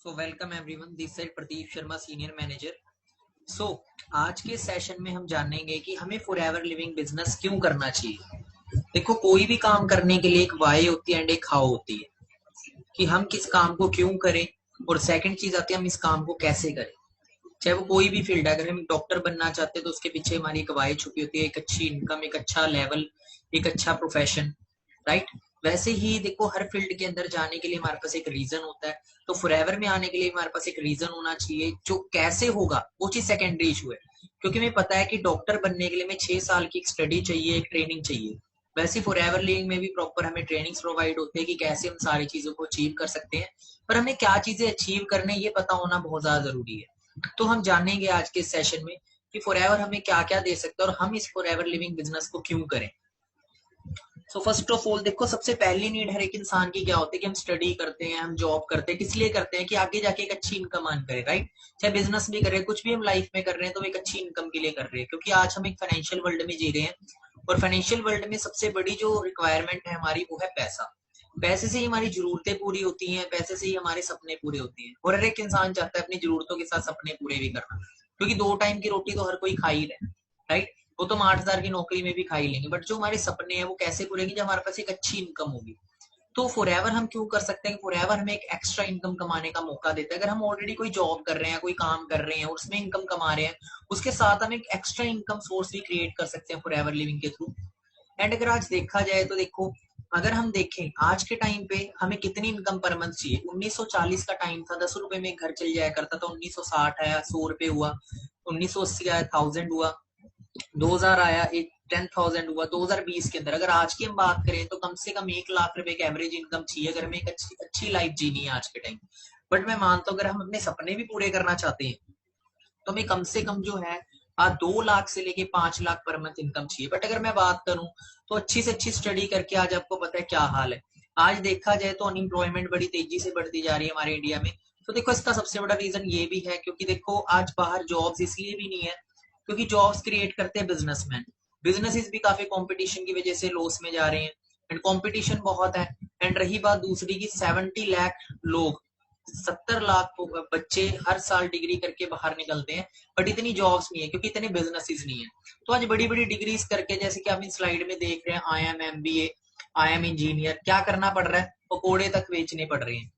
So welcome everyone, this side Pradeep Sharma, senior manager. So आज के session में हम जानेंगे कि हमें फॉरएवर लिविंग बिजनेस क्यों करना चाहिए। देखो, कोई भी काम करने के लिए एक वाई होती है एंड एक हाउ होती है कि हम किस काम को क्यों करें, और सेकंड चीज आती है हम इस काम को कैसे करें। चाहे वो कोई भी फील्ड है, अगर हम डॉक्टर बनना चाहते हैं तो उसके पीछे हमारी एक वाई छुपी होती है, एक अच्छी इनकम, एक अच्छा लेवल, एक अच्छा प्रोफेशन, राइट। वैसे ही देखो, हर फील्ड के अंदर जाने के लिए हमारे पास एक रीजन होता है। तो फॉरएवर में आने के लिए हमारे पास एक रीजन होना चाहिए, जो कैसे होगा वो चीज सेकेंडरी इशू है। क्योंकि हमें पता है कि डॉक्टर बनने के लिए हमें 6 साल की एक स्टडी चाहिए, एक ट्रेनिंग चाहिए। वैसे फॉरएवर लिविंग में भी प्रॉपर हमें ट्रेनिंग्स प्रोवाइड होते हैं कि कैसे हम सारी चीजों को अचीव कर सकते हैं। पर हमें क्या चीजें अचीव करने ये पता होना बहुत ज्यादा जरूरी है। तो हम जानेंगे आज के सेशन में कि फॉरएवर हमें क्या क्या दे सकता है और हम इस फॉरएवर लिविंग बिजनेस को क्यों करें। सो फर्स्ट ऑफ ऑल देखो, सबसे पहली नीड हर एक इंसान की क्या होती है कि हम स्टडी करते हैं, हम जॉब करते हैं। किस लिए करते हैं? कि आगे जाके एक अच्छी इनकम अर्न करें, राइट। चाहे बिजनेस भी कर रहे हैं, कुछ भी हम लाइफ में कर रहे हैं तो एक अच्छी इनकम के लिए कर रहे हैं, क्योंकि आज हम एक फाइनेंशियल वर्ल्ड में जी रहे हैं। और फाइनेंशियल वर्ल्ड में सबसे बड़ी जो रिक्वायरमेंट है हमारी, वो है पैसा। पैसे से ही हमारी जरूरतें पूरी होती हैं, पैसे से ही हमारे सपने पूरे होते हैं। और हर एक इंसान चाहता है अपनी जरूरतों के साथ सपने पूरे भी करना, क्योंकि 2 टाइम की रोटी तो हर कोई खा ही रहा है, राइट। वो तो हम 8,000 की नौकरी में भी खा ही लेंगे, बट जो हमारे सपने हैं वो कैसे पूरे होंगे? जब हमारे पास एक अच्छी इनकम होगी। तो फॉरएवर हम क्यों कर सकते हैं? फॉरएवर हमें एक एक्स्ट्रा इनकम कमाने का मौका देता है। अगर हम ऑलरेडी कोई जॉब कर रहे हैं, कोई काम कर रहे हैं, उसमें इनकम कमा रहे हैं, उसके साथ हम एक एक्स्ट्रा इनकम सोर्स भी क्रिएट कर सकते हैं फॉरएवर लिविंग के थ्रू। एंड अगर आज देखा जाए तो देखो, अगर हम देखें आज के टाइम पे हमें कितनी इनकम पर मंथ चाहिए। 1940 का टाइम था, 10 रुपए में एक घर चल जाया करता था। 1960 आया, 100 रुपए हुआ। 1980 आया, 1000 हुआ। 2000 आया, एक 10,000 हुआ। 2020 के अंदर अगर आज की हम बात करें तो कम से कम 1 लाख रुपए की एवरेज इनकम चाहिए, अगर हमें एक अच्छी अच्छी लाइफ जीनी है आज के टाइम। बट मैं मानता हूँ, अगर हम अपने सपने भी पूरे करना चाहते हैं तो हमें कम से कम जो है 2 लाख से लेके 5 लाख पर मंथ इनकम चाहिए। बट अगर मैं बात करूं तो अच्छी से अच्छी स्टडी करके आज आपको पता है क्या हाल है। आज देखा जाए तो अनएम्प्लॉयमेंट बड़ी तेजी से बढ़ती जा रही है हमारे इंडिया में। तो देखो, इसका सबसे बड़ा रीजन ये भी है, क्योंकि देखो आज बाहर जॉब्स इसलिए भी नहीं है क्योंकि जॉब्स क्रिएट करते हैं बिजनेसमैन। बिजनेसेस भी काफी कंपटीशन की वजह से लॉस में जा रहे हैं, एंड कंपटीशन बहुत है। एंड रही बात दूसरी की, 70 लाख लोग, 70 लाख बच्चे हर साल डिग्री करके बाहर निकलते हैं, बट इतनी जॉब्स नहीं है क्योंकि इतने बिजनेसेस नहीं है। तो आज बड़ी बड़ी डिग्रीज करके, जैसे कि आप इन स्लाइड में देख रहे हैं, IIM MBA, IIM इंजीनियर, क्या करना पड़ रहा है? पकोड़े तक बेचने पड़ रहे हैं।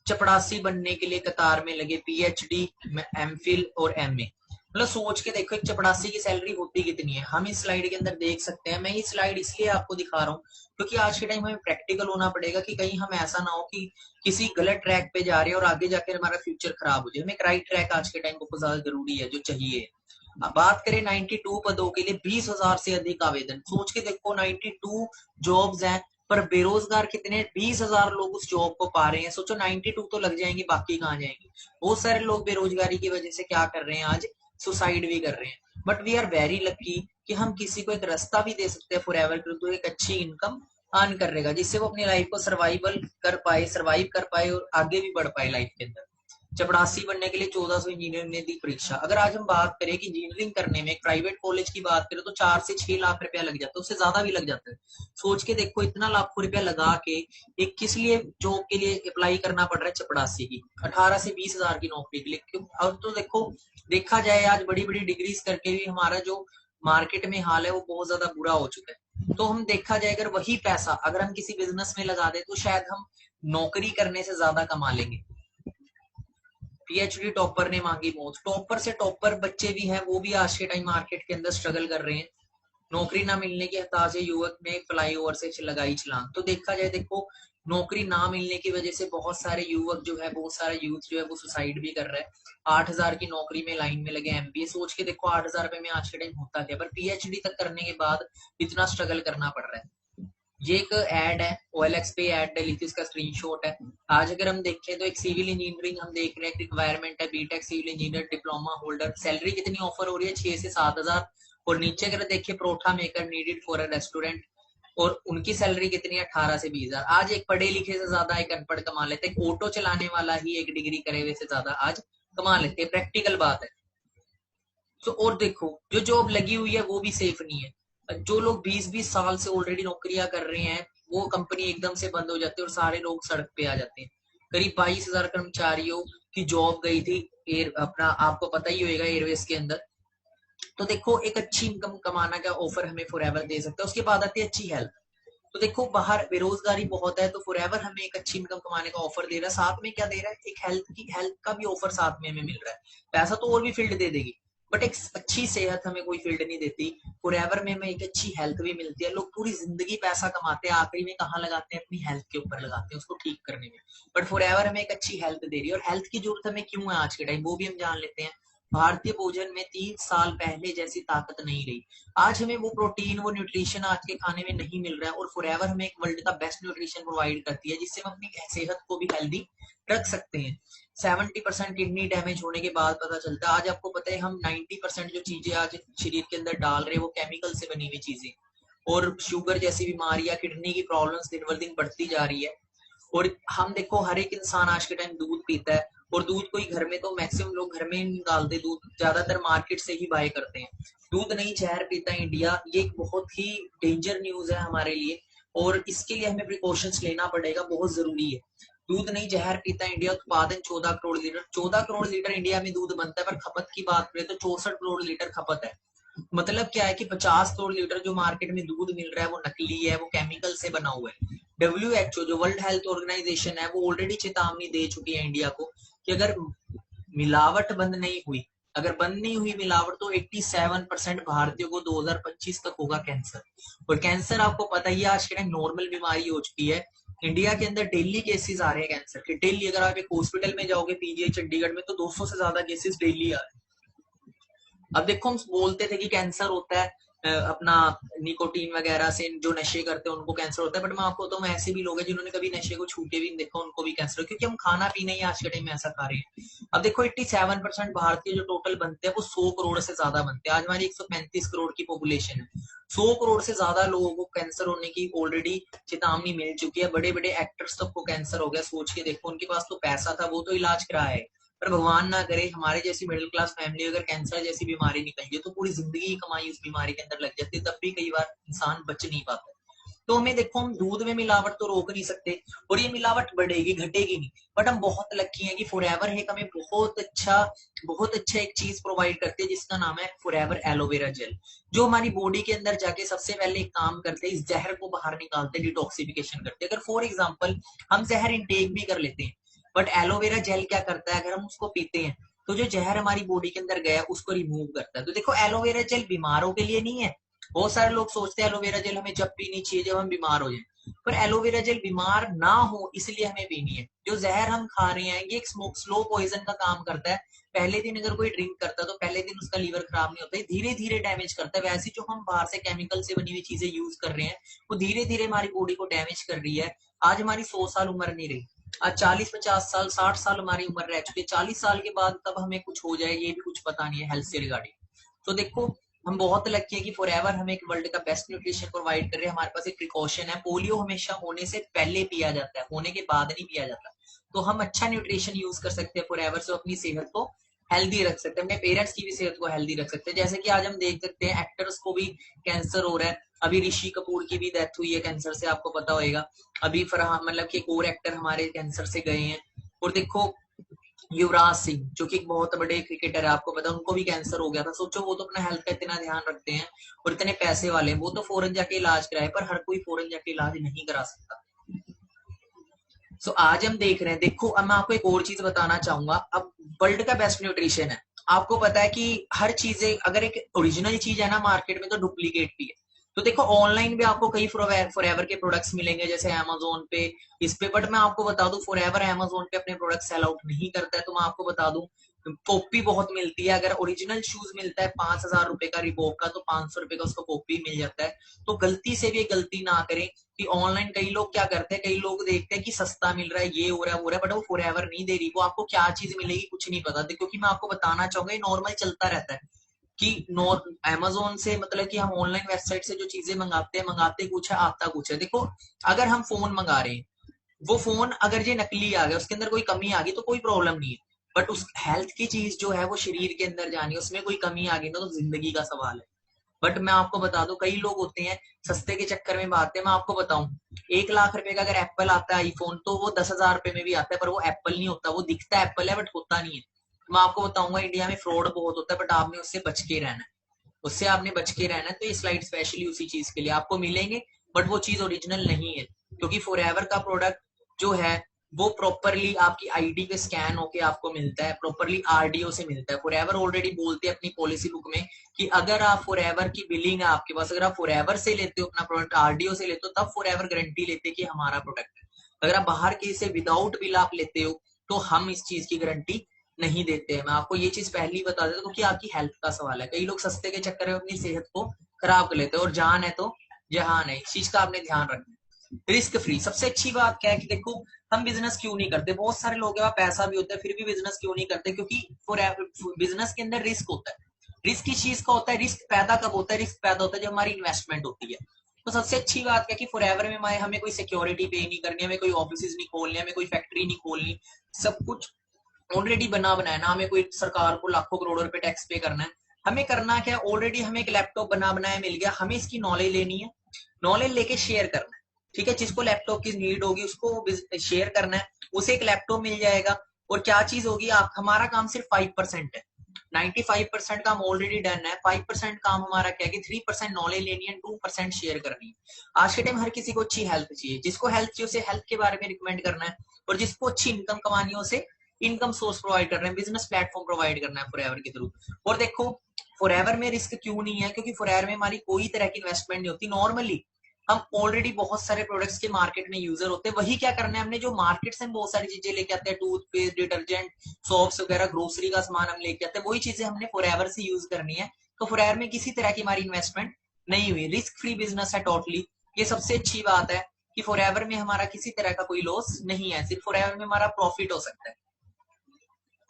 चपड़ासी बनने के लिए कतार में लगे, PhD, MPhil और MA। मतलब सोच के देखो, एक चपड़ासी की सैलरी होती कितनी है, हम इस स्लाइड के अंदर देख सकते हैं। मैं ये स्लाइड इसलिए आपको दिखा रहा हूँ क्योंकि आज के टाइम हमें प्रैक्टिकल होना पड़ेगा, कि कहीं हम ऐसा ना हो कि किसी गलत ट्रैक पे जा रहे हैं और आगे जाकर हमारा फ्यूचर खराब हो जाए। हमें एक राइट ट्रैक आज के टाइम बहुत ज्यादा जरूरी है, जो चाहिए। अब बात करें 92 पदों के लिए 20,000 से अधिक आवेदन। सोच के देखो, 92 जॉब्स हैं, पर बेरोजगार कितने? 20,000 लोग उस जॉब को पा रहे हैं। सोचो 92 तो लग जाएंगे, बाकी कहाँ जाएंगे? बहुत सारे लोग बेरोजगारी की वजह से क्या कर रहे हैं आज? सुसाइड भी कर रहे हैं। But we are very lucky कि हम किसी को एक रास्ता भी दे सकते हैं फॉरएवर के थ्रू, एक अच्छी इनकम अर्न करेगा, जिससे वो अपनी लाइफ को सर्वाइव कर पाए और आगे भी बढ़ पाए लाइफ के अंदर। चपड़ासी बनने के लिए 1400 इंजीनियर ने दी परीक्षा। अगर आज हम बात करें कि इंजीनियरिंग करने में एक प्राइवेट कॉलेज की बात करें तो 4 से 6 लाख रुपया लग जाता है, उससे ज्यादा भी लग जाता है। सोच के देखो, इतना लाखों रुपया लगा के एक किस लिए जॉब के लिए अप्लाई करना पड़ रहा है? चपड़ासी की 18 से 20,000 की नौकरी के लिए। क्यों? अब तो देखो, देखा जाए आज बड़ी बड़ी डिग्रीज करके भी हमारा जो मार्केट में हाल है वो बहुत ज्यादा बुरा हो चुका है। तो हम देखा जाए, अगर वही पैसा अगर हम किसी बिजनेस में लगा दे तो शायद हम नौकरी करने से ज्यादा कमा लेंगे। PhD टॉपर ने मांगी मौत। टॉपर से टॉपर बच्चे भी हैं, वो भी आज के टाइम मार्केट के अंदर स्ट्रगल कर रहे हैं। नौकरी ना मिलने के हताश से युवक ने फ्लाईओवर से लगाई छलांग। तो देखा जाए, देखो नौकरी ना मिलने की वजह से बहुत सारे युवक जो है, बहुत सारा यूथ जो है वो सुसाइड भी कर रहा है। 8,000 की नौकरी में लाइन में लगे MBA। सोच के देखो 8,000 रुपए में आज के टाइम होता क्या, पर PhD तक करने के बाद इतना स्ट्रगल करना पड़ रहा है। ये एक एड है, OLX पे एड डली थी, इसका स्क्रीनशॉट है। आज अगर हम देखें तो एक सिविल इंजीनियरिंग हम देख रहे हैं, रिक्वायरमेंट है BTech civil engineer diploma holder. Salary कितनी ऑफर हो रही है? 6 से 7,000। और नीचे अगर देखिए, paratha maker needed for a restaurant, और उनकी सैलरी कितनी है? 18 से 20,000। आज एक पढ़े लिखे से ज्यादा एक अनपढ़ कमा लेते हैं। ऑटो चलाने वाला ही एक डिग्री करे हुए से ज्यादा आज कमा लेते हैं, प्रैक्टिकल बात है। तो और देखो, जो जॉब लगी हुई है वो भी सेफ नहीं है। जो लोग 20-20 साल से ऑलरेडी नौकरियां कर रहे हैं, वो कंपनी एकदम से बंद हो जाती है और सारे लोग सड़क पे आ जाते हैं। करीब 22,000 कर्मचारियों की जॉब गई थी एयर अपना, आपको पता ही होगा एयरवेज के अंदर। तो देखो एक अच्छी इनकम कमाना का ऑफर हमें फॉरएवर दे सकता है। उसके बाद आती है अच्छी हेल्थ। तो देखो बाहर बेरोजगारी बहुत है, तो फॉरएवर हमें एक अच्छी इनकम कमाने का ऑफर दे रहा है। साथ में क्या दे रहा है, एक हेल्थ का भी ऑफर साथ में हमें मिल रहा है। पैसा तो और भी फील्ड दे देगी, बट एक अच्छी सेहत हमें कोई फील्ड नहीं देती। फॉरएवर में हमें एक अच्छी हेल्थ भी मिलती है। लोग पूरी जिंदगी पैसा कमाते हैं, आखिरी में कहाँ लगाते हैं, अपनी हेल्थ के ऊपर लगाते हैं, उसको ठीक करने में। बट फॉरएवर हमें एक अच्छी हेल्थ दे रही है। और हेल्थ की जरूरत हमें क्यों है आज के टाइम, वो भी हम जान लेते हैं। भारतीय भोजन में 3 साल पहले जैसी ताकत नहीं रही। आज हमें वो प्रोटीन, वो न्यूट्रिशन आज के खाने में नहीं मिल रहा है। और फॉरएवर हमें एक वर्ल्ड का बेस्ट न्यूट्रिशन प्रोवाइड करती है, जिससे हम अपनी सेहत को भी हेल्दी रख सकते हैं। 70% किडनी डैमेज होने के बाद पता चलता है। आज आपको पता है हम 90% जो चीजें आज शरीर के अंदर डाल रहे हैं वो केमिकल से बनी हुई चीजें। और शुगर जैसी बीमारियां, किडनी की प्रॉब्लम्स दिन ब दिन बढ़ती जा रही है। और हम देखो हर एक इंसान आज के टाइम दूध पीता है, और दूध कोई घर में, तो मैक्सिमम लोग घर में नहीं निकालते दूध, ज्यादातर मार्केट से ही बाय करते हैं। दूध नहीं जहर पीता है इंडिया, ये एक बहुत ही डेंजर न्यूज है हमारे लिए। और इसके लिए हमें प्रिकॉशंस लेना पड़ेगा, बहुत जरूरी है। दूध नहीं जहर पीता है इंडिया। उत्पादन 14 crore litre, 14 crore litre India में दूध बनता है, पर खपत की बात करें तो 64 करोड़ लीटर खपत है। मतलब क्या है कि 50 करोड़ लीटर जो मार्केट में दूध मिल रहा है वो नकली है, वो केमिकल से बना हुआ है। WHO जो वर्ल्ड हेल्थ ऑर्गेनाइजेशन है वो ऑलरेडी चेतावनी दे चुकी है इंडिया को कि अगर मिलावट बंद नहीं हुई, अगर बंद नहीं हुई मिलावट, तो 87% भारतीयों को 2025 तक होगा कैंसर। और कैंसर आपको पता ही है आज के टाइम नॉर्मल बीमारी हो चुकी है। इंडिया के अंदर डेली केसेस आ रहे हैं कैंसर के, डेली। अगर आप एक हॉस्पिटल में जाओगे पीजीआई चंडीगढ़ में, तो 200 से ज्यादा केसेस डेली आ रहे हैं। अब देखो हम बोलते थे कि कैंसर होता है अपना निकोटीन वगैरह से, जो नशे करते हैं उनको कैंसर होता है। बट मैं आपको तो ऐसे भी लोग हैं जिन्होंने कभी नशे को छू के भी नहीं देखा, उनको भी कैंसर हो, क्योंकि हम खाना पीना ही आज के टाइम में ऐसा खा रहे हैं। अब देखो 87% भारतीय जो टोटल बनते हैं वो 100 करोड़ से ज्यादा बनते हैं। आज हमारी 135 करोड़ की पॉपुलेशन है। 100 करोड़ से ज्यादा लोगों को कैंसर होने की ऑलरेडी चेतावनी मिल चुकी है। बड़े बड़े एक्टर्स तक को कैंसर हो गया, सोच के देखो। उनके पास तो पैसा था, वो तो इलाज कराए, पर भगवान ना करे हमारे जैसी मिडिल क्लास फैमिली अगर कैंसर जैसी बीमारी निकल जाए तो पूरी जिंदगी की कमाई उस बीमारी के अंदर लग जाती है, तब भी कई बार इंसान बच नहीं पाता। तो हमें देखो, हम दूध में मिलावट तो रोक नहीं सकते, और ये मिलावट बढ़ेगी घटेगी नहीं। बट हम बहुत लकी हैं कि फॉरएवर एक हमें बहुत अच्छा एक चीज प्रोवाइड करती है, जिसका नाम है फॉरएवर एलोवेरा जेल, जो हमारी बॉडी के अंदर जाके सबसे पहले एक काम करते हैं, इस जहर को बाहर निकालते, डिटॉक्सिफिकेशन करते हैं। अगर फॉर एग्जाम्पल हम जहर इंटेक भी कर लेते हैं, बट एलोवेरा जेल क्या करता है, अगर हम उसको पीते हैं तो जो जहर हमारी बॉडी के अंदर गया उसको रिमूव करता है। तो देखो एलोवेरा जेल बीमारों के लिए नहीं है। बहुत सारे लोग सोचते हैं एलोवेरा जेल हमें जब पीनी चाहिए जब हम बीमार हो जाए, पर एलोवेरा जेल बीमार ना हो इसलिए हमें पीनी है। जो जहर हम खा रहे हैं ये एक स्लो पॉइजन का काम करता है। पहले दिन अगर कोई ड्रिंक करता है तो पहले दिन उसका लीवर खराब नहीं होता है, धीरे धीरे डैमेज करता है। वैसे जो हम बाहर से केमिकल से बनी हुई चीजें यूज कर रहे हैं वो धीरे धीरे हमारी बॉडी को डैमेज कर रही है। आज हमारी 100 साल उम्र नहीं रही, आज 40-50 साल 60 साल हमारी उम्र रह चुकी है। 40 साल के बाद तब हमें कुछ हो जाए ये भी कुछ पता नहीं है हेल्थ से रिगार्डिंग। तो देखो हम बहुत लकी है कि फॉरएवर हमें एक वर्ल्ड का बेस्ट न्यूट्रिशन प्रोवाइड कर रहे हैं। हमारे पास एक प्रिकॉशन है, पोलियो हमेशा होने से पहले पिया जाता है, होने के बाद नहीं पिया जाता। तो हम अच्छा न्यूट्रिशन यूज कर सकते हैं फॉरएवर से, अपनी सेहत को हेल्दी रख सकते हैं, अपने पेरेंट्स की भी सेहत को हेल्दी रख सकते हैं। जैसे कि आज हम देख सकते हैं एक्टर्स को भी कैंसर हो रहा है। अभी ऋषि कपूर की भी डेथ हुई है कैंसर से, आपको पता होगा। अभी फरहान मतलब कि एक और एक्टर हमारे कैंसर से गए हैं। और देखो युवराज सिंह जो कि एक बहुत बड़े क्रिकेटर है, आपको पता है उनको भी कैंसर हो गया था। सोचो वो तो अपना हेल्थ का इतना ध्यान रखते हैं और इतने पैसे वाले हैं, वो तो फॉरेन जाके इलाज कराए, पर हर कोई फॉरेन जाके इलाज नहीं करा सकता। सो आज हम देख रहे हैं, देखो अब मैं आपको एक और चीज बताना चाहूंगा। अब वर्ल्ड का बेस्ट न्यूट्रिशन है, आपको पता है कि हर चीजें अगर एक ओरिजिनल चीज है ना मार्केट में, तो डुप्लीकेट भी है। तो देखो ऑनलाइन भी आपको कई फॉरएवर के प्रोडक्ट्स मिलेंगे, जैसे अमेजोन पे, इस पे। बट मैं आपको बता दूं फॉरएवर अमेजोन पे अपने प्रोडक्ट सेल आउट नहीं करता है। तो मैं आपको बता दूं कॉपी बहुत मिलती है। अगर ओरिजिनल शूज मिलता है 5,000 रुपए का रिबॉक का, तो 500 रुपए का उसको कॉपी मिल जाता है। तो गलती से भी गलती ना करें कि ऑनलाइन कई लोग क्या करते हैं, कई लोग देखते हैं कि सस्ता मिल रहा है, ये हो रहा है वो हो रहा है, बट वो फॉरएवर नहीं दे रही। वो आपको क्या चीज मिलेगी कुछ नहीं पता, क्योंकि मैं आपको बताना चाहूंगा ये नॉर्मल चलता रहता है कि अमेजोन से, मतलब कि हम ऑनलाइन वेबसाइट से जो चीजें मंगाते कुछ है आता कुछ है। देखो अगर हम फोन मंगा रहे हैं, वो फोन अगर ये नकली आ गया, उसके अंदर कोई कमी आ गई तो कोई प्रॉब्लम नहीं है। बट उस हेल्थ की चीज जो है वो शरीर के अंदर जानी है, उसमें कोई कमी आ गई ना तो जिंदगी का सवाल है। बट मैं आपको बता दूं, कई लोग होते हैं सस्ते के चक्कर में भागते हैं। मैं आपको बताऊं, 1 लाख रुपए का अगर एप्पल आता है आईफोन, तो वो 10,000 रुपए में भी आता है, पर वो एप्पल नहीं होता। वो दिखता है एप्पल है बट होता नहीं है। तो मैं आपको बताऊंगा, इंडिया में फ्रॉड बहुत होता है, बट आपने उससे बच के रहना है। उससे आपने बच के रहना है। तो ये स्लाइड स्पेशली उसी चीज के लिए आपको मिलेंगे, बट वो चीज ओरिजिनल नहीं है, क्योंकि फॉरएवर का प्रोडक्ट जो है वो प्रॉपरली आपकी आईडी पे स्कैन होके आपको मिलता है, प्रॉपरली आरडीओ से मिलता है। फॉरएवर ऑलरेडी बोलते हैं अपनी पॉलिसी बुक में कि अगर आप फॉरएवर की बिलिंग है आपके पास, अगर आप फॉरएवर से लेते हो अपना प्रोडक्ट, आरडीओ से लेते हो, तब फॉरएवर गारंटी लेते हैं कि हमारा प्रोडक्ट है। अगर आप बाहर के से विदाउट बिल आप लेते हो, तो हम इस चीज की गारंटी नहीं देते हैं। मैं आपको ये चीज पहले ही बता देता हूँ, क्योंकि आपकी हेल्थ का सवाल है। कई लोग सस्ते के चक्कर में अपनी सेहत को खराब कर लेते हैं, और जान है तो जहान है, इस चीज का आपने ध्यान रखना। रिस्क फ्री सबसे अच्छी बात क्या है कि देखो, हम बिजनेस क्यों नहीं करते? बहुत सारे लोग हैं, पैसा भी होता है, फिर भी बिजनेस क्यों नहीं करते? क्योंकि फॉर बिजनेस के अंदर रिस्क होता है। रिस्क किस चीज का होता है? रिस्क पैदा कब होता है? रिस्क पैदा होता है जब हमारी इन्वेस्टमेंट होती है। तो सबसे अच्छी बात क्या कि फॉरएवर में हमें कोई सिक्योरिटी पे नहीं करनी, हमें कोई ऑफिस नहीं खोलने, हमें कोई फैक्ट्री नहीं खोलनी, सब कुछ ऑलरेडी बना बनाया ना। हमें कोई सरकार को लाखों करोड़ रुपए टैक्स पे करना है। हमें करना क्या है, ऑलरेडी हमें एक लैपटॉप बना बनाया मिल गया, हमें इसकी नॉलेज लेनी है, नॉलेज लेके शेयर करना है। ठीक है, जिसको लैपटॉप की नीड होगी उसको शेयर करना है, उसे एक लैपटॉप मिल जाएगा। और क्या चीज होगी, आप हमारा काम सिर्फ 5% है, 95% काम ऑलरेडी डन है। 5% काम हमारा क्या है कि 3% नॉलेज लेनी है, 2% शेयर करनी है। आज के टाइम हर किसी को अच्छी हेल्थ चाहिए, जिसको हेल्थ चाहिए उसे हेल्थ के बारे में रिकमेंड करना है, और जिसको अच्छी इनकम कमानी है उसे इनकम सोर्स प्रोवाइड कर रहे हैं, बिजनेस प्लेटफॉर्म प्रोवाइड करना है फॉरएवर के थ्रू। और देखो, फॉरएवर में रिस्क क्यों नहीं है? क्योंकि फॉरएवर में हमारी कोई तरह की इन्वेस्टमेंट नहीं होती। नॉर्मली हम ऑलरेडी बहुत सारे प्रोडक्ट्स के मार्केट में यूजर होते हैं, वही क्या करना है हमने, जो मार्केट से हम बहुत सारी चीजें लेके आते हैं, टूथपेस्ट, डिटर्जेंट, सोप्स वगैरह, ग्रोसरी का सामान हम लेके आते हैं, वही चीजें हमने फॉरएवर से यूज करनी है। तो फॉरएवर में किसी तरह की हमारी इन्वेस्टमेंट नहीं हुई, रिस्क फ्री बिजनेस है टोटली। ये सबसे अच्छी बात है कि फॉरएवर में हमारा किसी तरह का कोई लॉस नहीं है, सिर्फ फॉरएवर में हमारा प्रॉफिट हो सकता है।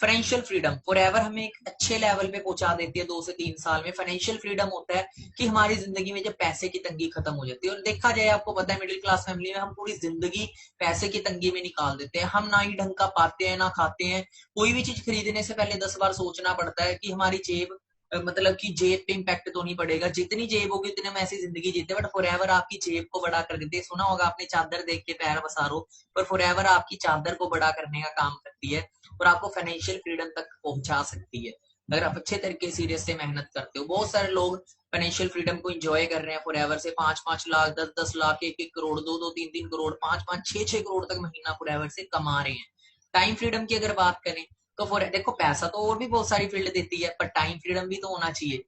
फाइनेंशियल फ्रीडम फॉरएवर हमें एक अच्छे लेवल पे पहुंचा देती है 2 से 3 साल में। फाइनेंशियल फ्रीडम होता है कि हमारी जिंदगी में जब पैसे की तंगी खत्म हो जाती है, और देखा जाए आपको पता है मिडिल क्लास फैमिली में हम पूरी जिंदगी पैसे की तंगी में निकाल देते हैं। हम ना ही ढंग का पाते हैं ना खाते हैं। कोई भी चीज खरीदने से पहले 10 बार सोचना पड़ता है कि हमारी जेब, मतलब कि जेब पे इम्पैक्ट तो नहीं पड़ेगा। जितनी जेब होगी उतने हम ऐसी जिंदगी जीते, बट फॉरएवर आपकी जेब को बड़ा कर देती है। सुना होगा आपने, चादर देख के पैर पसारो, पर फॉरएवर आपकी चादर को बड़ा करने का काम करती है, और आपको फाइनेंशियल फ्रीडम तक पहुंचा सकती है अगर आप अच्छे तरीके सीरियस से मेहनत करते हो। बहुत सारे लोग फाइनेंशियल फ्रीडम को एंजॉय कर रहे हैं फॉरएवर से, 5-5 लाख, 10-10 लाख, 1-1 करोड़, 2-2, 3-3 करोड़, 5-5, 6-6 करोड़ तक महीना फॉरएवर से कमा रहे हैं। टाइम फ्रीडम की अगर बात करें तो फॉर देखो, पैसा तो और भी बहुत सारी फील्ड देती है, पर टाइम फ्रीडम भी तो होना चाहिए।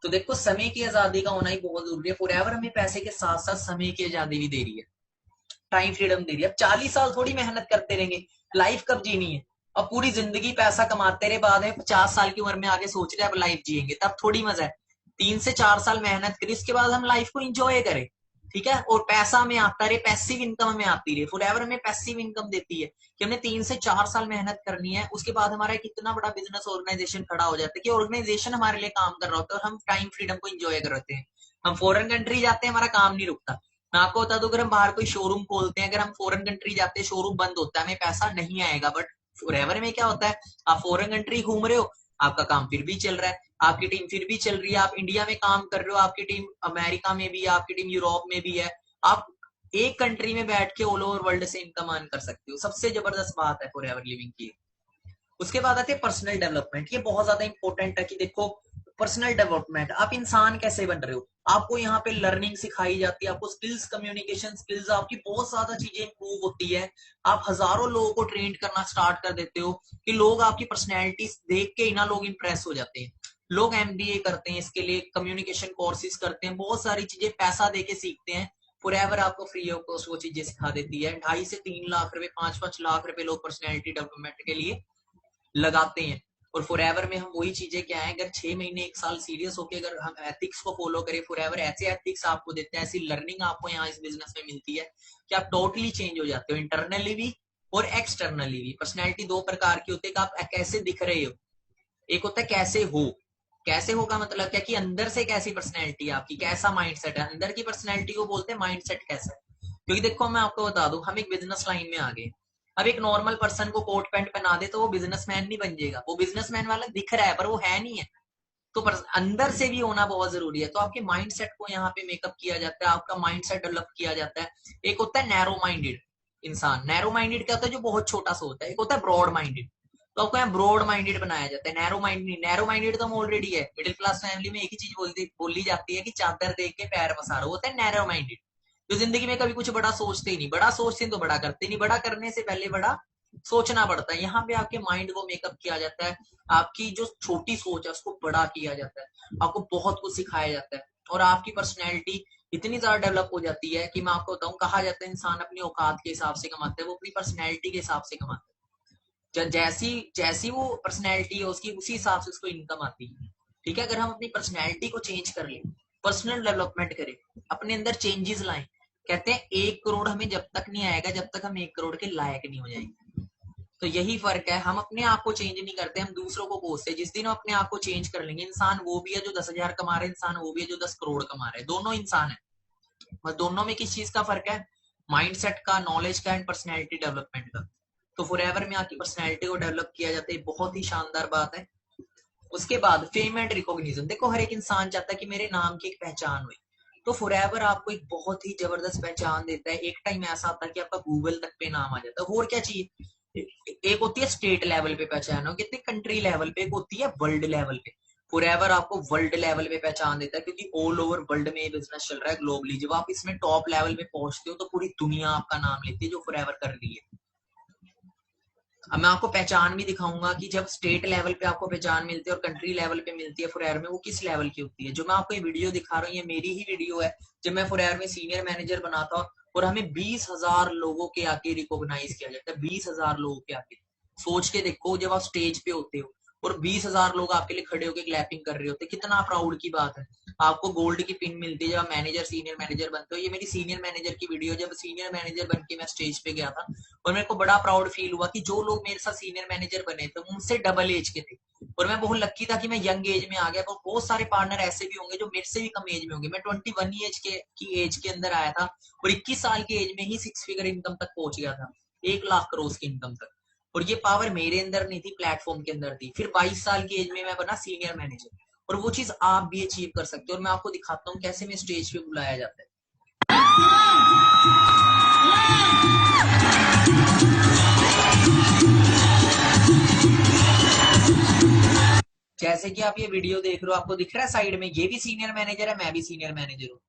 तो देखो, समय की आजादी का होना ही बहुत जरूरी है। फॉरएवर हमें पैसे के साथ साथ समय की आजादी भी दे रही है, टाइम फ्रीडम दे रही है। अब 40 साल थोड़ी मेहनत करते रहेंगे, लाइफ कब जीनी है? अब पूरी जिंदगी पैसा कमाते रहे, बाद में 50 साल की उम्र में आगे सोच रहे हैं अब लाइफ जिएंगे, तब थोड़ी मजा है। 3 से 4 साल मेहनत करें, इसके बाद हम लाइफ को इंजॉय करें। ठीक है, और पैसा हमें आता रहे, पैसिव इनकम हमें आती रहे। फॉरएवर हमें पैसिव इनकम देती है कि हमने 3 से 4 साल मेहनत करनी है, उसके बाद हमारा एक इतना बड़ा बिजनेस ऑर्गेनाइजेशन खड़ा हो जाता है कि ऑर्गेनाइजेशन हमारे लिए काम कर रहा होता है, और हम टाइम फ्रीडम को इंजॉय कर रहे हैं। हम फॉरेन कंट्री जाते हैं, हमारा काम नहीं रुकता। मैं आपको बता दूं, अगर हम बाहर कोई शोरूम खोलते हैं, अगर हम फॉरेन कंट्री जाते हैं, शोरूम बंद होता है, हमें पैसा नहीं आएगा। बट फॉरएवर में क्या होता है, आप फॉरेन कंट्री घूम रहे हो, आपका काम फिर भी चल रहा है, आपकी टीम फिर भी चल रही है। आप इंडिया में काम कर रहे हो, आपकी टीम अमेरिका में भी है, आपकी टीम यूरोप में भी है। आप एक कंट्री में बैठ के ऑल ओवर वर्ल्ड से इनकम अर्न कर सकते हो। सबसे जबरदस्त बात है फॉरएवर लिविंग की। उसके बाद आते हैं पर्सनल डेवलपमेंट। ये बहुत ज्यादा इंपॉर्टेंट है कि देखो, पर्सनल डेवलपमेंट, आप इंसान कैसे बन रहे हो, आपको यहाँ पे लर्निंग सिखाई जाती है, आपको स्किल्स, कम्युनिकेशन स्किल्स, आपकी बहुत ज्यादा चीजें इंप्रूव होती है। आप हजारों लोगों को ट्रेन करना स्टार्ट कर देते हो कि लोग आपकी पर्सनैलिटी देख के ही ना लोग इंप्रेस हो जाते हैं। लोग एमबीए करते हैं, इसके लिए कम्युनिकेशन कोर्सेज करते हैं, बहुत सारी चीजें पैसा दे के सीखते हैं। फॉरएवर आपको फ्री ऑफ कॉस्ट वो चीजें सिखा देती है। 2.5 से 3 लाख रुपए, 5-5 लाख रुपए लोग पर्सनैलिटी डेवलपमेंट के लिए लगाते हैं। और फॉरएवर में हम वही चीजें क्या है, अगर 6 महीने 1 साल सीरियस होकर अगर हम एथिक्स को फॉलो करें, फॉरएवर ऐसे एथिक्स आपको देते हैं, ऐसी लर्निंग आपको यहाँ इस बिजनेस में मिलती है कि आप टोटली चेंज हो जाते हो, इंटरनली भी और एक्सटर्नली भी। पर्सनैलिटी 2 प्रकार की होती है कि आप कैसे दिख रहे हो, एक होता है कैसे हो। कैसे होगा मतलब क्या कि अंदर से कैसी पर्सनैलिटी है आपकी, कैसा माइंडसेट है, अंदर की पर्सनैलिटी को बोलते हैं माइंडसेट कैसा है। क्योंकि देखो, मैं आपको बता दूं, हम एक बिजनेस लाइन में आ गए। अब एक नॉर्मल पर्सन को कोट पैंट पहना दे तो वो बिजनेसमैन नहीं बन जाएगा। वो बिजनेसमैन वाला दिख रहा है पर वो है नहीं है। तो अंदर से भी होना बहुत जरूरी है। तो आपके माइंडसेट को यहाँ पे मेकअप किया जाता है, आपका माइंडसेट डेवलप किया जाता है। एक होता है नैरो माइंडेड इंसान। नैरो माइंडेड क्या होता है, जो बहुत छोटा सोचता है। एक होता है ब्रॉड माइंडेड, तो आपको यहाँ ब्रॉड माइंडेड बनाया जाता है। नैरो माइंडेड, नैरो माइंडेड तो हम ऑलरेडी है। मिडिल क्लास फैमिली में एक ही चीज बोली जाती है कि चादर देख के पैर पसारो, होता है नैरो माइंडेड, जो जिंदगी में कभी कुछ बड़ा सोचते ही नहीं। बड़ा सोचते हैं तो बड़ा करते नहीं, बड़ा करने से पहले बड़ा सोचना पड़ता है। यहाँ पे आपके माइंड को मेकअप किया जाता है, आपकी जो छोटी सोच है उसको बड़ा किया जाता है, आपको बहुत कुछ सिखाया जाता है, और आपकी पर्सनैलिटी इतनी ज्यादा डेवलप हो जाती है कि मैं आपको बताऊं, कहा जाता है इंसान अपनी औकात के हिसाब से कमाता है, वो अपनी पर्सनैलिटी के हिसाब से कमाता है। जैसी जैसी वो पर्सनैलिटी है उसकी, उसी हिसाब से उसको इनकम आती है। ठीक है, अगर हम अपनी पर्सनैलिटी को चेंज कर ले, पर्सनल डेवलपमेंट करें, अपने अंदर चेंजेस लाएं, कहते हैं 1 करोड़ हमें जब तक नहीं आएगा जब तक हम 1 करोड़ के लायक नहीं हो जाएंगे। तो यही फर्क है, हम अपने आप को चेंज नहीं करते, हम दूसरों को कोसते। जिस दिन हम अपने आप को चेंज कर लेंगे, इंसान वो भी है जो 10,000 कमा रहे हैं, इंसान वो भी है जो 10 करोड़ कमा रहे हैं, दोनों इंसान है। बस दोनों में किस चीज का फर्क है, माइंडसेट का, नॉलेज का एंड पर्सनैलिटी डेवलपमेंट का। तो फॉरएवर में आपकी पर्सनैलिटी को डेवलप किया जाता है, बहुत ही शानदार बात है। उसके बाद फेम एंड रिकॉग्निशन। देखो हर एक इंसान चाहता है कि मेरे नाम की एक पहचान हुई, तो फॉरएवर आपको एक बहुत ही जबरदस्त पहचान देता है। एक टाइम ऐसा आता है कि आपका गूगल तक पे नाम आ जाता है। और क्या चाहिए, एक होती है स्टेट लेवल पे पहचान, हो कितनी कंट्री लेवल पे, एक होती है वर्ल्ड लेवल पे। फॉरएवर आपको वर्ल्ड लेवल पे पहचान देता है, क्योंकि ऑल ओवर वर्ल्ड में बिजनेस चल रहा है ग्लोबली। जब आप इसमें टॉप लेवल पे पहुंचते हो तो पूरी दुनिया आपका नाम लेती है, जो फॉरएवर कर रही है। अब मैं आपको पहचान भी दिखाऊंगा कि जब स्टेट लेवल पे आपको पहचान मिलती है और कंट्री लेवल पे मिलती है फॉरएवर में, वो किस लेवल की होती है। जो मैं आपको ये वीडियो दिखा रहा हूँ, ये मेरी ही वीडियो है, जब मैं फॉरएवर में सीनियर मैनेजर बना था, और हमें 20,000 लोगों के आगे रिकॉग्नाइज किया जाता है। 20,000 लोगों के आगे, सोच के देखो, जब आप स्टेज पे होते हो और 20,000 लोग आपके लिए खड़े होकर क्लैपिंग कर रहे होते, कितना प्राउड की बात है। आपको गोल्ड की पिन मिलती है जब आप मैनेजर, सीनियर मैनेजर बनते हो। ये मेरी सीनियर मैनेजर की वीडियो, जब सीनियर मैनेजर बन के मैं स्टेज पे गया था, और मेरे को बड़ा प्राउड फील हुआ कि जो लोग मेरे साथ सीनियर मैनेजर बने थे उनसे डबल एज के थे, और मैं बहुत लक्की था कि मैं यंग एज में आ गया। पर बहुत सारे पार्टनर ऐसे भी होंगे जो मेरे से भी कम एज में होंगे। मैं 21 एज की एज के अंदर आया था, और 21 साल की एज में ही 6 फिगर इनकम तक पहुंच गया था, 1 लाख करोड़ की इनकम तक। और ये पावर मेरे अंदर नहीं थी, प्लेटफॉर्म के अंदर थी। फिर 22 साल की एज में मैं बना सीनियर मैनेजर, और वो चीज आप भी अचीव कर सकते हो। और मैं आपको दिखाता हूँ कैसे मैं स्टेज पे बुलाया जाता है। जैसे कि आप ये वीडियो देख रहे हो, आपको दिख रहा है साइड में, ये भी सीनियर मैनेजर है, मैं भी सीनियर मैनेजर हूँ।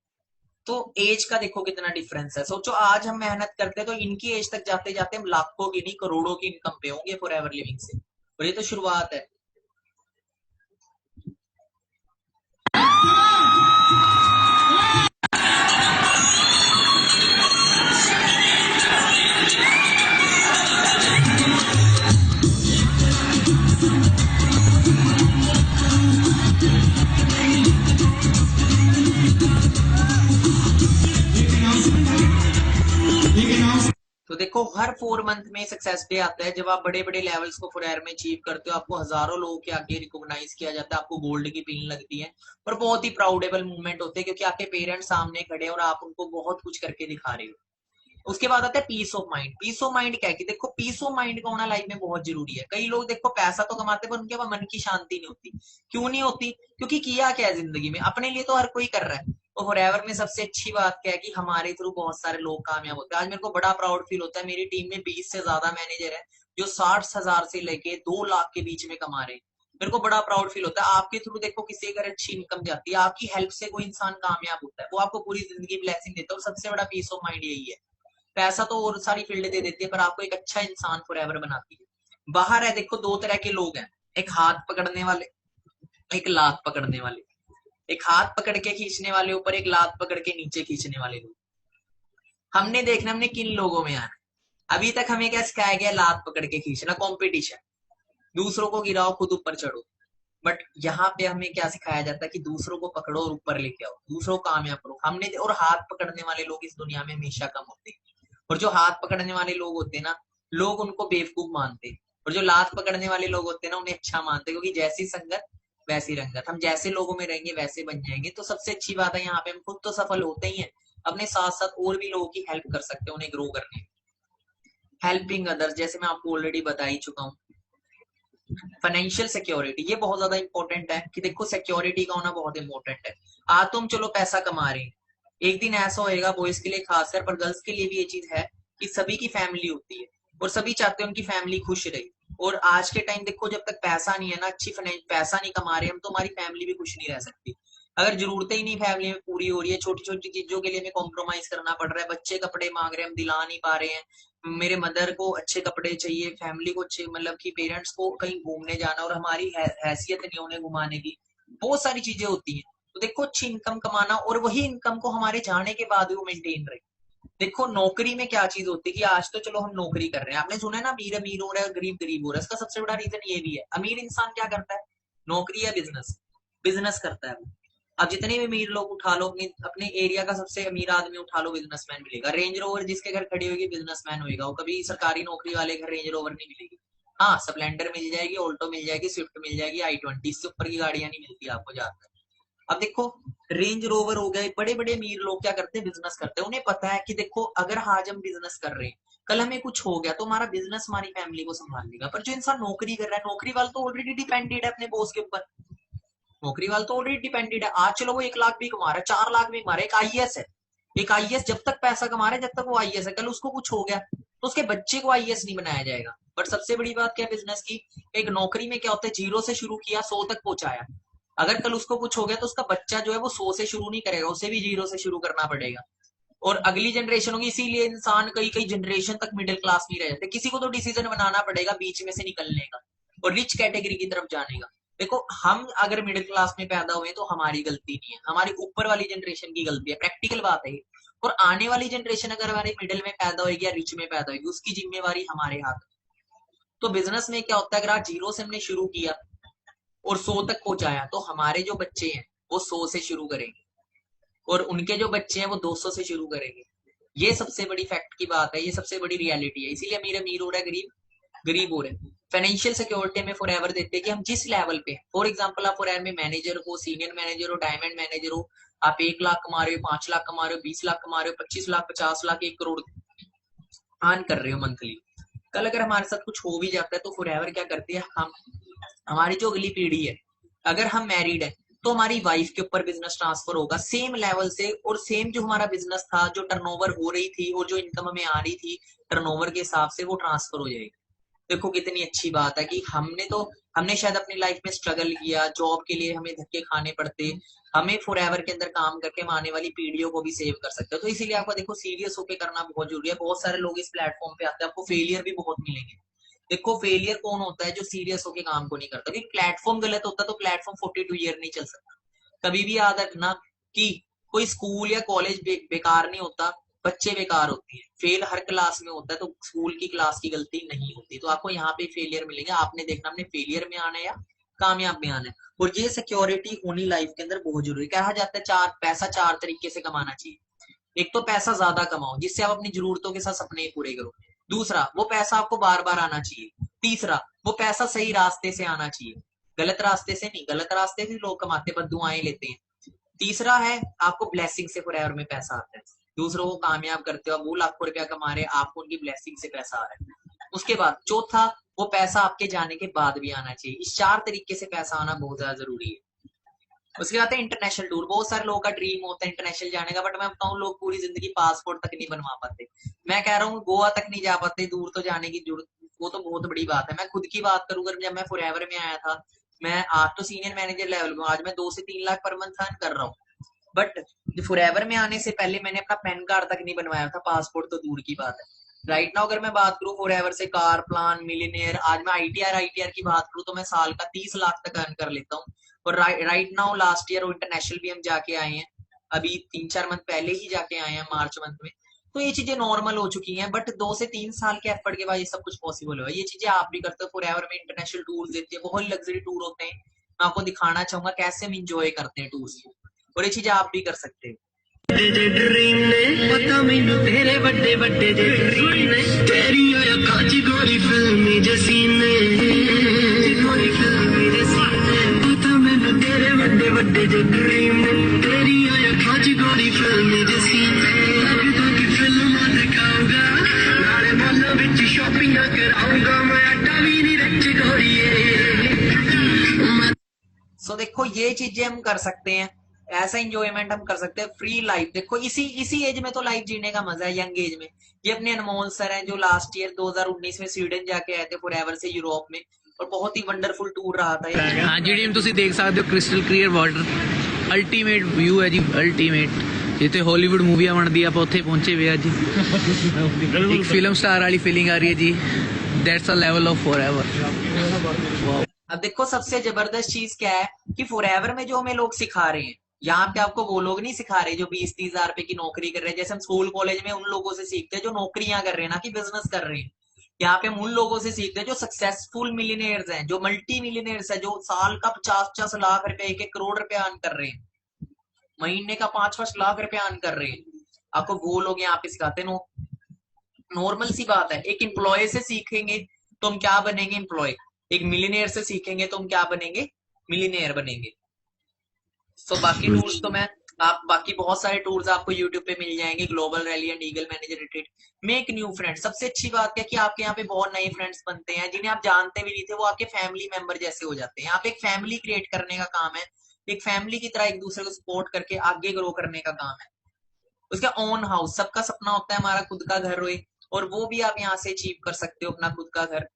तो एज का देखो कितना डिफरेंस है। सोचो आज हम मेहनत करते हैं तो इनकी एज तक जाते जाते हम लाखों की नहीं करोड़ों की इनकम पे होंगे फॉरएवर लिविंग से, और ये तो शुरुआत है। तो देखो हर 4 मंथ में सक्सेस डे आता है, जब आप बड़े बड़े लेवल्स को फॉरएवर में अचीव करते हो, आपको हजारों लोगों के आगे रिकॉग्नाइज किया जाता है, आपको गोल्ड की पिन लगती है, और बहुत ही प्राउडेबल मूवमेंट होते हैं, क्योंकि आपके पेरेंट्स सामने खड़े हैं और आप उनको बहुत कुछ करके दिखा रहे हो। उसके बाद आता है peace of mind. Peace of mind क्या है कि देखो पीस ऑफ माइंड का होना लाइफ में बहुत जरूरी है। कई लोग देखो पैसा तो कमाते पर उनके पास मन की शांति नहीं होती। क्यों नहीं होती, क्योंकि किया क्या है जिंदगी में, अपने लिए तो हर कोई कर रहा है। तो फॉरएवर में सबसे अच्छी बात क्या है कि हमारे थ्रू बहुत सारे लोग कामयाब होते हैं। आज मेरे को बड़ा प्राउड फील होता है, मेरी टीम में 20 से ज्यादा मैनेजर है जो 60,000 से लेके 2 लाख के बीच में कमा रहे हैं। मेरे को बड़ा प्राउड फील होता है। आपके थ्रू देखो किसी अगर अच्छी इनकम जाती है, आपकी हेल्प से कोई इंसान कामयाब होता है, वो आपको पूरी जिंदगी ब्लेसिंग देता है। और सबसे बड़ा पीस ऑफ माइंड यही है। पैसा तो और सारी फील्ड दे देती है, पर आपको एक अच्छा इंसान फॉरएवर बनाती है। बाहर है देखो 2 तरह के लोग हैं, एक हाथ पकड़ने वाले, एक लात पकड़ने वाले। एक हाथ पकड़ के खींचने वाले ऊपर, एक लात पकड़ के नीचे खींचने वाले लोग। हमने देखना हमने किन लोगों में आना। अभी तक हमें क्या सिखाया गया, लात पकड़ के खींचना, कॉम्पिटिशन, दूसरों को गिराओ खुद ऊपर चढ़ो। बट यहाँ पे हमें क्या सिखाया जाता है कि दूसरों को पकड़ो और ऊपर लेके आओ, दूसरों को कामयाब करो। हमने और हाथ पकड़ने वाले लोग इस दुनिया में हमेशा कम होते हैं। और जो हाथ पकड़ने वाले लोग होते हैं ना, लोग उनको बेवकूफ मानते हैं, और जो लात पकड़ने वाले लोग होते हैं ना, उन्हें अच्छा मानते हैं, क्योंकि जैसी संगत वैसी रंगत। हम जैसे लोगों में रहेंगे वैसे बन जाएंगे। तो सबसे अच्छी बात है, यहाँ पे हम खुद तो सफल होते ही हैं, अपने साथ साथ और भी लोगों की हेल्प कर सकते हैं उन्हें ग्रो करने। हेल्पिंग अदर्स, जैसे मैं आपको ऑलरेडी बता ही चुका हूँ। फाइनेंशियल सिक्योरिटी, ये बहुत ज्यादा इंपॉर्टेंट है कि देखो सिक्योरिटी का होना बहुत इंपॉर्टेंट है। आज तुम चलो पैसा कमा रहे हैं, एक दिन ऐसा होएगा बॉयज के लिए खासकर, पर गर्ल्स के लिए भी ये चीज है कि सभी की फैमिली होती है और सभी चाहते हैं उनकी फैमिली खुश रहे। और आज के टाइम देखो जब तक पैसा नहीं है ना, अच्छी पैसा नहीं कमा रहे हम, तो हमारी फैमिली भी खुश नहीं रह सकती। अगर जरूरतें ही नहीं फैमिली में पूरी हो रही है, छोटी छोटी चीजों के लिए हमें कॉम्प्रोमाइज करना पड़ रहा है, बच्चे कपड़े मांग रहे हैं हम दिला नहीं पा रहे हैं, मेरे मदर को अच्छे कपड़े चाहिए, फैमिली को अच्छे, मतलब कि पेरेंट्स को कहीं घूमने जाना और हमारी हैसियत नहीं उन्हें घुमाने की, बहुत सारी चीजें होती हैं। तो देखो अच्छी इनकम कमाना और वही इनकम को हमारे जाने के बाद भी वो मेंटेन रहे। देखो नौकरी में क्या चीज होती है कि आज तो चलो हम नौकरी कर रहे हैं, आपने सुना है ना अमीर अमीर हो रहा है गरीब गरीब हो रहा है, इसका सबसे बड़ा रीजन ये भी है। अमीर इंसान क्या करता है, नौकरी या बिजनेस, बिजनेस करता है वो। अब जितने भी अमीर लोग उठा लो, अपने अपने एरिया का सबसे अमीर आदमी उठा लो, बिजनेसमैन मिलेगा। रेंज रोवर जिसके घर खड़ी होगी बिजनेसमैन होगा, वो कभी सरकारी नौकरी वाले घर रेंज रोवर नहीं मिलेगी। हाँ स्प्लेंडर मिल जाएगी, ऑल्टो मिल जाएगी, स्विफ्ट मिल जाएगी, i20, इससे ऊपर की गाड़ियां नहीं मिलती आपको ज्यादातर। अब देखो रेंज रोवर हो गए, बड़े बड़े अमीर लोग क्या करते हैं, बिजनेस करते हैं। उन्हें पता है कि देखो अगर आज हम बिजनेस कर रहे हैं, कल हमें कुछ हो गया तो हमारा बिजनेस हमारी फैमिली को संभाल लेगा। पर जो इंसान नौकरी कर रहा है, नौकरी वाला तो ऑलरेडी डिपेंडेड है अपने बॉस के ऊपर, नौकरी वाला तो ऑलरेडी डिपेंडेड है। आज चलो वो 1 लाख भी कमा रहा है, 4 लाख भी कमा रहा है, एक आईएएस है, एक आईएएस जब तक पैसा कमा रहा है, जब तक वो आईएएस है, कल उसको कुछ हो गया तो उसके बच्चे को आईएएस नहीं बनाया जाएगा। बट सबसे बड़ी बात क्या है बिजनेस की, एक नौकरी में क्या होता है, 0 से शुरू किया 100 तक पहुंचाया, अगर कल उसको कुछ हो गया तो उसका बच्चा जो है वो 100 से शुरू नहीं करेगा, उसे भी 0 से शुरू करना पड़ेगा। और अगली जनरेशन होगी, इसीलिए इंसान कई कई जनरेशन तक मिडिल क्लास नहीं रह जाते, किसी को तो डिसीजन बनाना पड़ेगा बीच में से निकलने का और रिच कैटेगरी की तरफ जाने का। देखो हम अगर मिडिल क्लास में पैदा हुए तो हमारी गलती नहीं है, हमारी ऊपर वाली जनरेशन की गलती है, प्रैक्टिकल बात है। और आने वाली जनरेशन अगर हमारे मिडिल में पैदा होगी या रिच में पैदा होगी, उसकी जिम्मेवारी हमारे हाथ में। तो बिजनेस में क्या होता है, अगर आज 0 से हमने शुरू किया और 100 तक पहुंचाया, तो हमारे जो बच्चे हैं वो 100 से शुरू करेंगे और उनके जो बच्चे हैं वो 200 से शुरू करेंगे। ये सबसे बड़ी फैक्ट की बात है, ये सबसे बड़ी रियलिटी है। इसीलिए अमीर अमीर हो रहा है, गरीब गरीब हो रहे हैं। फाइनेंशियल सिक्योरिटी में फॉरएवर देते हैं कि हम जिस लेवल पे, फॉर एग्जांपल आप फॉरएवर में मैनेजर हो, सीनियर मैनेजर हो, डायमंड मैनेजर हो, आप 1 लाख कमा रहे हो, 5 लाख कमा रहे हो, 20 लाख कमा रहे हो, 25 लाख, 50 लाख, 1 करोड़ अर्न कर रहे हो मंथली। कल अगर हमारे साथ कुछ हो भी जाता है तो फॉरएवर क्या करती है, हम हमारी जो अगली पीढ़ी है, अगर हम मैरिड है तो हमारी वाइफ के ऊपर बिजनेस ट्रांसफर होगा सेम लेवल से, और सेम जो हमारा बिजनेस था, जो टर्नओवर हो रही थी और जो इनकम हमें आ रही थी टर्नओवर के हिसाब से, वो ट्रांसफर हो जाएगी। देखो कितनी अच्छी बात है कि हमने शायद अपनी लाइफ में स्ट्रगल किया, जॉब के लिए हमें धक्के खाने पड़ते, हमें फॉरएवर के अंदर काम करके हम आने वाली पीढ़ियों को भी सेव कर सकते हो। तो इसीलिए आपको देखो सीरियस होकर करना बहुत जरूरी है। बहुत सारे लोग इस प्लेटफॉर्म पे आते हैं, आपको फेलियर भी बहुत मिलेंगे। देखो फेलियर कौन होता है, जो सीरियस होकर काम को नहीं करता, क्योंकि प्लेटफॉर्म गलत होता है तो प्लेटफॉर्म 42 ईयर नहीं चल सकता। कभी भी याद रखना कि कोई स्कूल या कॉलेज बेकार नहीं होता, बच्चे बेकार होती है। फेल हर क्लास में होता है, तो स्कूल की क्लास की गलती नहीं होती। तो आपको यहाँ पे फेलियर मिलेंगे, आपने देखना अपने फेलियर में आना है या कामयाब में आना है। और ये सिक्योरिटी होनी लाइफ के अंदर बहुत जरूरी। कहा जाता है पैसा 4 तरीके से कमाना चाहिए। एक तो पैसा ज्यादा कमाओ जिससे आप अपनी जरूरतों के साथ सपने पूरे करो। दूसरा, वो पैसा आपको बार बार आना चाहिए। तीसरा, वो पैसा सही रास्ते से आना चाहिए, गलत रास्ते से नहीं। गलत रास्ते से लोग कमाते पर दुआएं लेते हैं। तीसरा है आपको ब्लेसिंग से फॉरएवर में पैसा आता है, दूसरों को कामयाब करते हो, वो लाखों रुपया कमा रहे हैं, आपको उनकी ब्लेसिंग से पैसा आ रहा है। उसके बाद चौथा, वो पैसा आपके जाने के बाद भी आना चाहिए। इस 4 तरीके से पैसा आना बहुत ज्यादा जरूरी है। उसके बाद है इंटरनेशनल टूर। बहुत सारे लोगों का ड्रीम होता है इंटरनेशनल जाने का, बट मैं बताऊं लोग पूरी जिंदगी पासपोर्ट तक नहीं बनवा पाते। मैं कह रहा हूँ गोवा तक नहीं जा पाते, दूर तो जाने की जरूरत, वो तो बहुत बड़ी बात है। मैं खुद की बात करूँ, जब मैं फॉरएवर में आया था, मैं आज तो सीनियर मैनेजर लेवल में, आज मैं 2 से 3 लाख पर मंथ अर्न कर रहा हूँ। बट फॉरएवर में आने से पहले मैंने अपना पैन कार्ड तक नहीं बनवाया था, पासपोर्ट तो दूर की बात है। राइट नाउ अगर मैं बात करूं फॉरएवर से कार प्लान मिलीनियर, आज मैं आईटीआर की बात करूं तो मैं साल का 30 लाख तक अर्न कर लेता हूं। और right now last year international भी हम जाके आए हैं, अभी 3-4 मंथ पहले ही जाके आए हैं, मार्च मंथ में। तो ये चीजें नॉर्मल हो चुकी हैं, बट 2 से 3 साल के एफर्ट के बाद ये सब कुछ पॉसिबल हुआ। ये चीजें आप भी करते हो, फॉरएवर में इंटरनेशनल टूर देती है, बहुत लग्जरी टूर होते हैं। मैं आपको दिखाना चाहूंगा कैसे हम इंजॉय करते हैं टूर्स को, और ये चीजें आप भी कर सकते हैं। ड्रीम ने पता मैनू तेरे बड़े बड़े ड्रीम ने, तेरी आया काची गोरी फिल्मी जसीने, गोरी फिल्मी जसीने, पता मैनू तेरे बड़े बड़े ड्रीम ने, तेरी आया काची गोरी फिल्मी जसीने, लगदा कि फिल्म दिखाऊंगा, नाले मॉलों विच शॉपिंग कराऊंगा, मैं अड्डा भी नहीं रच गोरीए। सो देखो ये चीजें हम कर सकते हैं, ऐसा इंजॉयमेंट हम कर सकते हैं। फ्री लाइफ देखो, इसी एज में तो लाइफ जीने का मजा है, यंग एज में। ये अपने अनमोल सर हैं जो लास्ट ईयर 2019 में स्वीडन जाके आए थे फॉरएवर से यूरोप में, और बहुत ही वंडरफुल टूर रहा था ये। हाँ जी टीम, ਤੁਸੀਂ ਦੇਖ ਸਕਦੇ ਹੋ crystal clear water, ultimate view ਹੈ ਜੀ, ਅਲਟੀਮੇਟ। ਜਿੱਥੇ ਹਾਲੀਵੁੱਡ ਮੂਵੀਆਂ ਬਣਦੀ ਆਪਾਂ ਉੱਥੇ ਪਹੁੰਚੇ ਵੇ ਅੱਜ। ਇੱਕ ਫਿਲਮ ਸਟਾਰ ਵਾਲੀ ਫੀਲਿੰਗ ਆ ਰਹੀ ਹੈ ਜੀ। That's a level of forever. अब देखो सबसे जबरदस्त चीज क्या है कि फॉरएवर में जो हमें लोग सिखा रहे हैं, यहाँ पे आपको वो लोग नहीं सिखा रहे जो 20-30 हजार रुपए की नौकरी कर रहे हैं, जैसे हम स्कूल कॉलेज में उन लोगों से सीखते हैं जो नौकरियां कर रहे हैं ना कि बिजनेस कर रहे हैं। यहाँ पे हम उन लोगों से सीखते हैं जो सक्सेसफुल मिलीनियर्स हैं, जो मल्टी मिलीनियर्स हैं, जो साल का 50-50 लाख रुपए, 1-1 करोड़ रुपए अर्न कर रहे हैं, महीने का 5-5 लाख रुपए अर्न कर रहे हैं। आपको वो लोग यहाँ पे सिखाते हैं। नॉर्मल सी बात है, एक एम्प्लॉय से सीखेंगे तो हम क्या बनेंगे, एम्प्लॉय। एक मिलीनियर से सीखेंगे तो हम क्या बनेंगे, मिलीनियर बनेंगे। सो बाकी टूल्स तो मैं आप बाकी बहुत सारे टूल्स आपको यूट्यूब पे मिल जाएंगे, global rally and eagle manager retreat. Make new friend, सबसे अच्छी बात है कि आपके यहाँ पे बहुत नए फ्रेंड्स बनते हैं, जिन्हें आप जानते भी नहीं थे, वो आपके फैमिली मेंबर जैसे हो जाते हैं। यहाँ पे एक फैमिली क्रिएट करने का काम है, एक फैमिली की तरह एक दूसरे को सपोर्ट करके आगे ग्रो करने का काम है। उसका ओन हाउस, सबका सपना होता है हमारा खुद का घर होए, और वो भी आप यहाँ से अचीव कर सकते हो, अपना खुद का घर।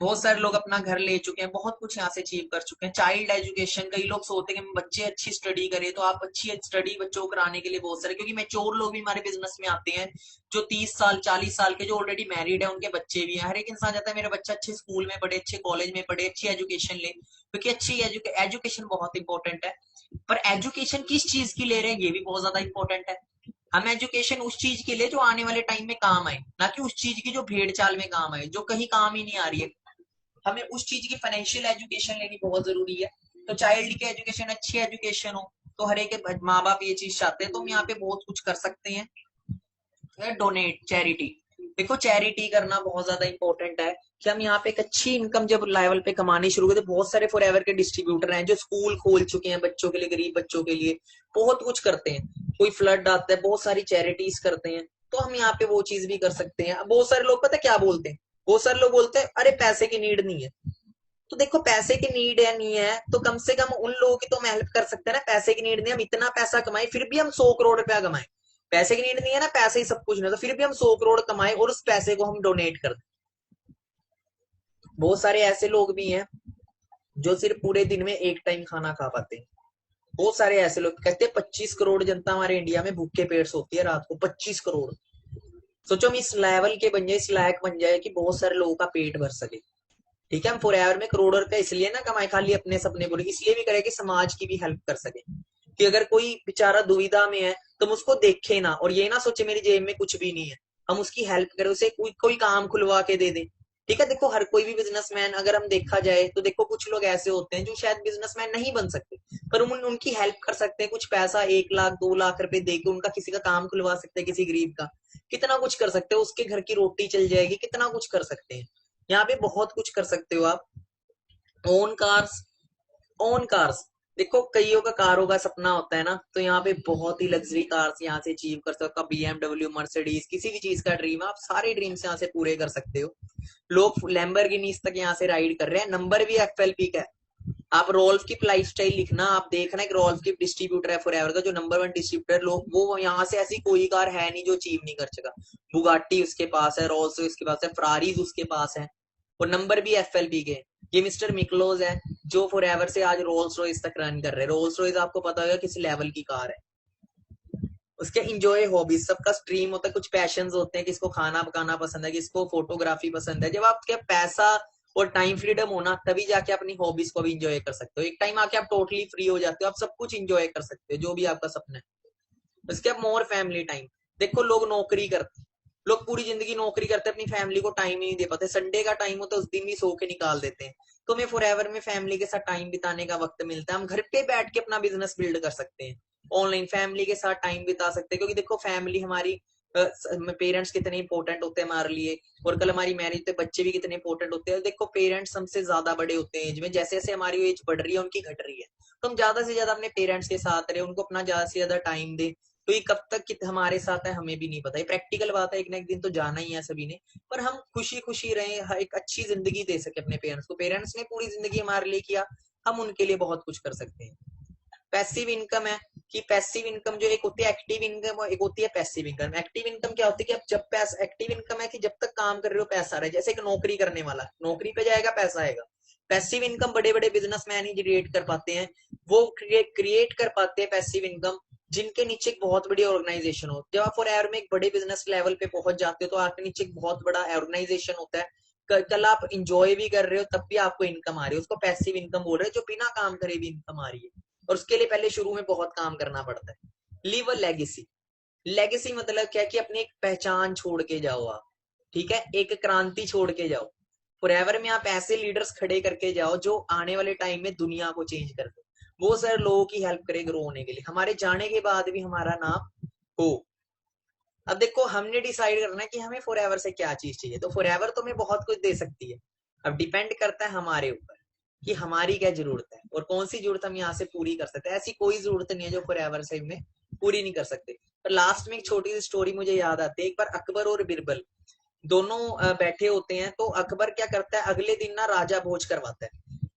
बहुत सारे लोग अपना घर ले चुके हैं, बहुत कुछ यहाँ से अचीव कर चुके हैं। चाइल्ड एजुकेशन, कई लोग सोचते हैं कि बच्चे अच्छी स्टडी करें, तो आप अच्छी स्टडी बच्चों को कराने के लिए बहुत सारे, क्योंकि मैच्योर लोग भी हमारे बिजनेस में आते हैं, जो 30 साल 40 साल के, जो ऑलरेडी मैरिड है, उनके बच्चे भी हैं। हर एक इंसान चाहता है मेरा बच्चा अच्छे स्कूल में पढ़े, अच्छे कॉलेज में पढ़े, अच्छी एजुकेशन ले, क्योंकि अच्छी एजुकेशन बहुत इंपॉर्टेंट है। पर एजुकेशन किस चीज की ले रहे हैं, ये भी बहुत ज्यादा इंपॉर्टेंट है। हम एजुकेशन उस चीज के लिए जो आने वाले टाइम में काम आए, ना कि उस चीज की जो भेड़ चाल में काम आए, जो कहीं काम ही नहीं आ रही है। हमें उस चीज की फाइनेंशियल एजुकेशन लेनी बहुत जरूरी है। तो चाइल्ड की एजुकेशन, अच्छी एजुकेशन हो, तो हर एक माँ बाप ये चीज चाहते हैं, तो हम यहाँ पे बहुत कुछ कर सकते हैं। डोनेट, चैरिटी, देखो चैरिटी करना बहुत ज्यादा इंपॉर्टेंट है कि हम यहाँ पे एक अच्छी इनकम जब लेवल पे कमानी शुरू करते। बहुत सारे फॉरएवर के डिस्ट्रीब्यूटर हैं जो स्कूल खोल चुके हैं बच्चों के लिए, गरीब बच्चों के लिए बहुत कुछ करते हैं। कोई फ्लड आता है, बहुत सारी चैरिटीज करते हैं, तो हम यहाँ पे वो चीज भी कर सकते हैं। बहुत सारे लोग पता है क्या बोलते हैं, बहुत सारे लोग बोलते हैं अरे पैसे की नीड नहीं है। तो देखो पैसे की नीड है नहीं है, तो कम से कम उन लोगों की तो हम हेल्प कर सकते हैं ना। पैसे की नीड नहीं, हम इतना पैसा कमाए फिर भी हम 100 करोड़ रुपया कमाए, पैसे की नीड नहीं है ना, पैसे ही सब कुछ नहीं, तो फिर भी हम 100 करोड़ कमाए और उस पैसे को हम डोनेट कर दें। बहुत सारे ऐसे लोग भी हैं जो सिर्फ पूरे दिन में एक टाइम खाना खा पाते हैं। बहुत सारे ऐसे लोग कहते हैं 25 करोड़ जनता हमारे इंडिया में भूखे पेट सोती है रात को, 25 करोड़। सोचो हम इस लेवल के बन जाए, इस लायक बन जाए कि बहुत सारे लोगों का पेट भर सके। ठीक है, हम फॉरएवर में करोड़ों रुपए इसलिए ना कमाए खाली अपने सपने पूरे, इसलिए भी करें कि समाज की भी हेल्प कर सके। कि अगर कोई बेचारा दुविधा में है तो हम उसको देखे ना, और ये ना सोचे मेरी जेब में कुछ भी नहीं है, हम उसकी हेल्प करें, उसे कोई काम खुलवा के दे दें। ठीक है, देखो हर कोई भी बिजनेसमैन अगर हम देखा जाए तो देखो कुछ लोग ऐसे होते हैं जो शायद बिजनेसमैन नहीं बन सकते, पर हम उनकी हेल्प कर सकते हैं। कुछ पैसा 1 लाख 2 लाख रुपए देके उनका किसी का काम खुलवा सकते हैं, किसी गरीब का। कितना कुछ कर सकते हो, उसके घर की रोटी चल जाएगी, कितना कुछ कर सकते हैं। यहाँ पे बहुत कुछ कर सकते हो आप। ओन कार्स, देखो कईयों का कारों का सपना होता है ना, तो यहाँ पे बहुत ही लग्जरी कार्स यहाँ से अचीव कर सकते हो। BMW, मर्सिडीज, किसी भी चीज का ड्रीम, आप सारे ड्रीम्स यहाँ से पूरे कर सकते हो। लोग लैम्बोर्गिनीज तक यहाँ से राइड कर रहे हैं, नंबर भी FLP का है। आप रोल्फ की लाइफस्टाइल लिखना, आप देखना कि रोल्फ की डिस्ट्रीब्यूटर है फॉरएवर का, जो नंबर 1 डिस्ट्रीब्यूटर, लोग वो यहाँ से ऐसी कोई कार है नहीं जो अचीव नहीं कर सका। बुगाटी उसके पास है, रोल्स रॉयस उसके पास है, फरारीज उसके पास है, और नंबर भी FLP के। ये मिस्टर मिकलोज है जो फॉरएवर से आज रोल्स रॉयस तक रन कर रहे हैं। रोल्स रॉयस आपको पता होगा किस लेवल की कार है। उसके इंजॉय हॉबीज, सबका स्ट्रीम होता है, कुछ पैशंस होते हैं, किसको खाना पकाना पसंद है, किसको फोटोग्राफी पसंद है। जब आपके पैसा और टाइम फ्रीडम होना, तभी जाके अपनी हॉबीज को भी इंजॉय कर सकते हो। एक टाइम आके आप टोटली फ्री हो जाते हो, आप सब कुछ इंजॉय कर सकते हो जो भी आपका सपना है। उसके बाद मोर फैमिली टाइम, देखो लोग नौकरी करते, लोग पूरी जिंदगी नौकरी करते, अपनी फैमिली को टाइम ही नहीं दे पाते। संडे का टाइम हो तो उस दिन भी सो के निकाल देते हैं। तो हमें फॉरएवर में फैमिली के साथ टाइम बिताने का वक्त मिलता है, हम घर पे बैठ के अपना बिजनेस बिल्ड कर सकते हैं, ऑनलाइन फैमिली के साथ टाइम बिता सकते हैं। क्योंकि देखो फैमिली हमारी, पेरेंट्स कितने इंपॉर्टेंट होते हैं हमारे लिए, और कल हमारी मैरिज पे बच्चे भी कितने इंपॉर्टेंट होते हैं। देखो पेरेंट्स हमसे ज्यादा बड़े होते हैं एज में, जैसे जैसे हमारी एज बढ़ रही है उनकी घट रही है, तो हम ज्यादा से ज्यादा अपने पेरेंट्स के साथ रहे, उनको अपना ज्यादा से ज्यादा टाइम दे। तो ये कब तक हमारे साथ है हमें भी नहीं पता, ये प्रैक्टिकल बात है, एक ना एक दिन तो जाना ही है सभी ने। पर हम खुशी खुशी रहे, एक अच्छी जिंदगी दे सके अपने पेरेंट्स को। पेरेंट्स ने पूरी जिंदगी हमारे लिए किया, हम उनके लिए बहुत कुछ कर सकते हैं। पैसिव इनकम है कि पैसिव इनकम जो एक होती है एक्टिव इनकम और एक होती है पैसिव इनकम। एक्टिव इनकम क्या होती है कि आप जब पैसा, एक्टिव इनकम है कि जब तक काम कर रहे हो पैसा आ रहा है, जैसे एक नौकरी करने वाला नौकरी पे जाएगा पैसा आएगा। पैसिव इनकम बड़े बड़े बिजनेसमैन ही क्रिएट कर पाते हैं, वो क्रिएट कर पाते हैं पैसिव इनकम जिनके नीचे एक बहुत बड़ी ऑर्गेनाइजेशन हो। जब आप फॉरएवर में एक बड़े बिजनेस लेवल पे पहुंच जाते हो तो आपके नीचे एक बहुत बड़ा ऑर्गेनाइजेशन होता है, कल आप इंजॉय भी कर रहे हो तब भी आपको इनकम आ रही है, उसको पैसिव इनकम बोल रहे हैं, जो बिना काम करे भी इनकम आ रही है। और उसके लिए पहले शुरू में बहुत काम करना पड़ता है। Leave a legacy. लेगेसी मतलब क्या कि अपनी एक पहचान छोड़ के जाओ आप, ठीक है, एक क्रांति छोड़ के जाओ। फॉरएवर में आप ऐसे लीडर्स खड़े करके जाओ जो आने वाले टाइम में दुनिया को चेंज कर दे, वो सारे लोगों की हेल्प करे ग्रो होने के लिए, हमारे जाने के बाद भी हमारा नाम हो। अब देखो हमने डिसाइड करना है कि हमें फॉरएवर से क्या चीज चाहिए, तो फॉरएवर तो हमें बहुत कुछ दे सकती है, अब डिपेंड करता है हमारे ऊपर कि हमारी क्या जरूरत है और कौन सी जरूरत हम यहाँ से पूरी कर सकते हैं। ऐसी कोई जरूरत नहीं है जो फॉरएवर से हमें पूरी नहीं कर सकते। पर लास्ट में एक छोटी सी स्टोरी मुझे याद आती है। एक बार अकबर और बिरबल दोनों बैठे होते हैं, तो अकबर क्या करता है, अगले दिन ना राजा भोज करवाता है,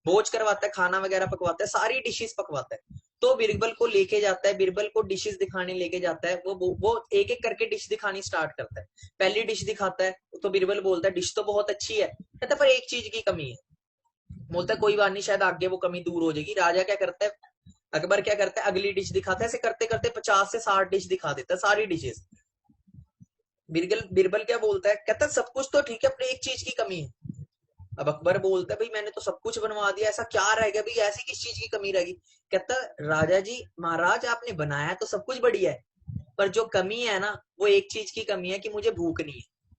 भोज करवाता है, खाना वगैरह पकवाता है, सारी डिशेस पकवाता है। तो बिरबल को लेके जाता है, बिरबल को डिशेस दिखाने लेके जाता है, वो एक एक करके डिश दिखानी स्टार्ट करता है। पहली डिश दिखाता है तो बिरबल बोलता है डिश तो बहुत अच्छी है, कहता पर एक चीज की कमी है। बोलता है कोई बात नहीं, शायद आगे वो कमी दूर हो जाएगी। राजा क्या करता है, अकबर क्या करता है, अगली डिश दिखाता है, ऐसे करते करते 50 से 60 डिश दिखा देता है, सारी डिशेस। बिरबल क्या बोलता है, कहता है सब कुछ तो ठीक है पर एक चीज की कमी है। अब अकबर बोलता है भाई मैंने तो सब कुछ बनवा दिया, ऐसा क्या रह गया भाई, ऐसी किस चीज की कमी रहेगी। कहता राजा जी महाराज आपने बनाया तो सब कुछ बढ़िया है, पर जो कमी है ना वो एक चीज की कमी है कि मुझे भूख नहीं है।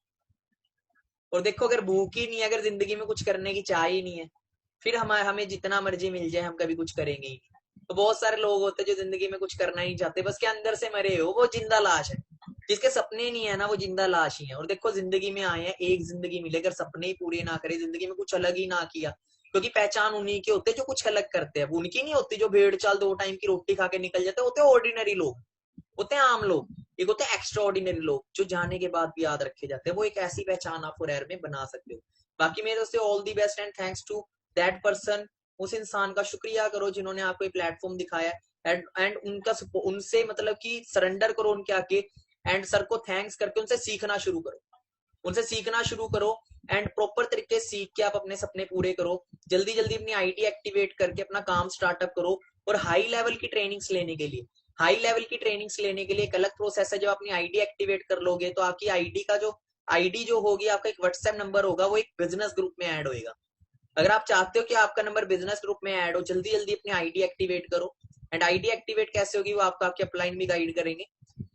और देखो अगर भूख ही नहीं है, अगर जिंदगी में कुछ करने की चाह ही नहीं है, फिर हमें जितना मर्जी मिल जाए हम कभी कुछ करेंगे ही नहीं। तो बहुत सारे लोग होते हैं जो जिंदगी में कुछ करना ही नहीं चाहते, बस के अंदर से मरे हो, वो जिंदा लाश है। जिसके सपने नहीं है ना वो जिंदा लाश ही है। और देखो जिंदगी में आए हैं, एक जिंदगी मिले, अगर सपने ही पूरे ना करे, जिंदगी में कुछ अलग ही ना किया, क्योंकि पहचान उन्हीं की होते जो कुछ अलग करते हैं, उनकी नहीं होती जो भेड़ चाल 2 टाइम की रोटी खा के निकल जाते, होते ऑर्डिनरी लोग, होते हैं आम लोग। एक होते हैं एक्स्ट्रा ऑर्डिनरी लोग जो जाने के बाद भी याद रखे जाते हैं। वो एक ऐसी पहचान आप फॉरएवर में बना सकते हो। बाकी मेरे दोस्तों all the best and thanks to that person. उस इंसान का शुक्रिया करो जिन्होंने आपको प्लेटफॉर्म दिखाया, एंड उनका उनसे मतलब कि सरेंडर करो उनके आके, एंड सर को थैंक्स करके उनसे सीखना शुरू करो, उनसे सीखना शुरू करो, एंड प्रॉपर तरीके से सीख के आप अपने सपने पूरे करो। जल्दी जल्दी अपनी आईडी एक्टिवेट करके अपना काम स्टार्टअप करो। और हाई लेवल की ट्रेनिंग्स लेने के लिए, हाई लेवल की ट्रेनिंग्स लेने के लिए एक अलग प्रोसेस है। जब अपनी आईडी एक्टिवेट कर लोगे तो आपकी आईडी जो होगी, आपका एक व्हाट्सएप नंबर होगा, वो एक बिजनेस ग्रुप में ऐड होएगा। अगर आप चाहते हो कि आपका नंबर बिजनेस ग्रुप में ऐड हो, जल्दी जल्दी अपनी आईडी एक्टिवेट करो। एंड आईडी एक्टिवेट कैसे होगी वो आपका आपके अपलाइन भी गाइड करेंगे।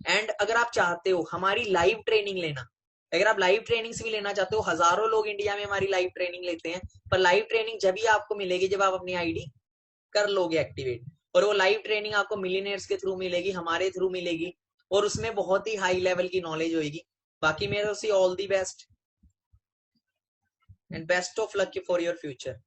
एंड अगर आप चाहते हो हमारी लाइव ट्रेनिंग लेना, अगर आप लाइव ट्रेनिंग्स भी लेना चाहते हो, हजारों लोग इंडिया में हमारी लाइव ट्रेनिंग लेते हैं, पर लाइव ट्रेनिंग जब ही आपको मिलेगी जब आप अपनी आईडी कर लोगे एक्टिवेट। और वो लाइव ट्रेनिंग आपको मिलियनेयर्स के थ्रू मिलेगी, हमारे थ्रू मिलेगी, और उसमें बहुत ही हाई लेवल की नॉलेज होगी। बाकी मेरे से all the best and best of luck for your future.